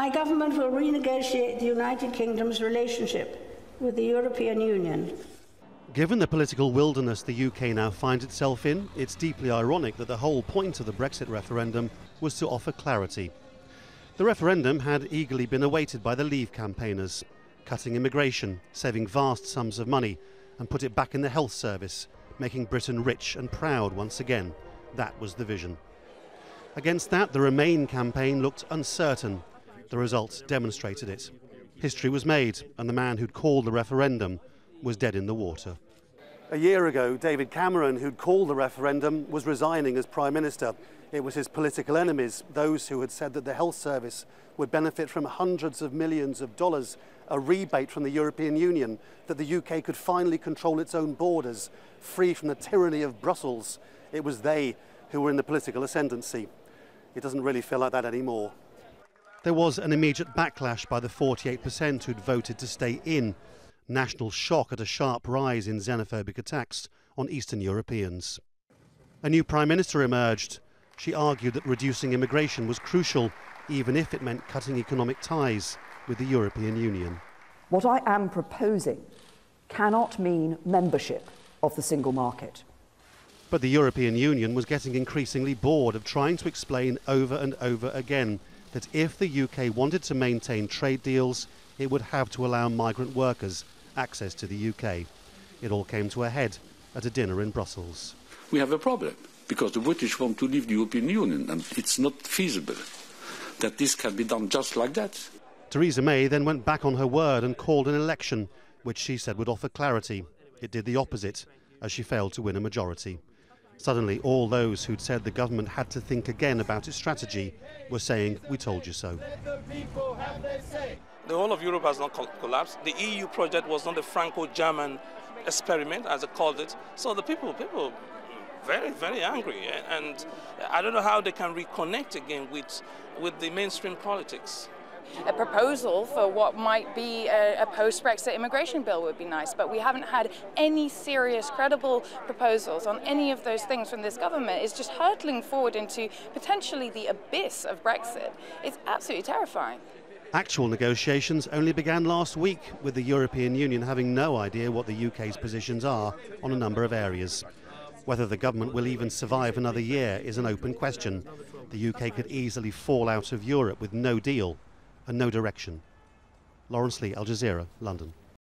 My government will renegotiate the United Kingdom's relationship with the European Union. Given the political wilderness the UK now finds itself in, it's deeply ironic that the whole point of the Brexit referendum was to offer clarity. The referendum had eagerly been awaited by the Leave campaigners, cutting immigration, saving vast sums of money, and put it back in the health service, making Britain rich and proud once again. That was the vision. Against that, the Remain campaign looked uncertain. The results demonstrated it. History was made, and the man who'd called the referendum was dead in the water. A year ago, David Cameron, who'd called the referendum, was resigning as Prime Minister. It was his political enemies, those who had said that the health service would benefit from hundreds of millions of dollars, a rebate from the European Union, that the UK could finally control its own borders, free from the tyranny of Brussels. It was they who were in the political ascendancy. It doesn't really feel like that anymore. There was an immediate backlash by the 48% who'd voted to stay in. National shock at a sharp rise in xenophobic attacks on Eastern Europeans. A new Prime Minister emerged. She argued that reducing immigration was crucial, even if it meant cutting economic ties with the European Union. What I am proposing cannot mean membership of the single market. But the European Union was getting increasingly bored of trying to explain over and over again that if the UK wanted to maintain trade deals, it would have to allow migrant workers access to the UK. It all came to a head at a dinner in Brussels. We have a problem, because the British want to leave the European Union, and it's not feasible that this can be done just like that. Theresa May then went back on her word and called an election, which she said would offer clarity. It did the opposite, as she failed to win a majority. Suddenly, all those who'd said the government had to think again about its strategy were saying, "We told you so." The whole of Europe has not collapsed. The EU project was not a Franco-German experiment, as they called it. So the people very, very angry. And I don't know how they can reconnect again with the mainstream politics. A proposal for what might be a post-Brexit immigration bill would be nice, but we haven't had any serious, credible proposals on any of those things from this government. It's just hurtling forward into potentially the abyss of Brexit. It's absolutely terrifying. Actual negotiations only began last week, with the European Union having no idea what the UK's positions are on a number of areas. Whether the government will even survive another year is an open question. The UK could easily fall out of Europe with no deal and no direction. Laurence, Al Jazeera, London.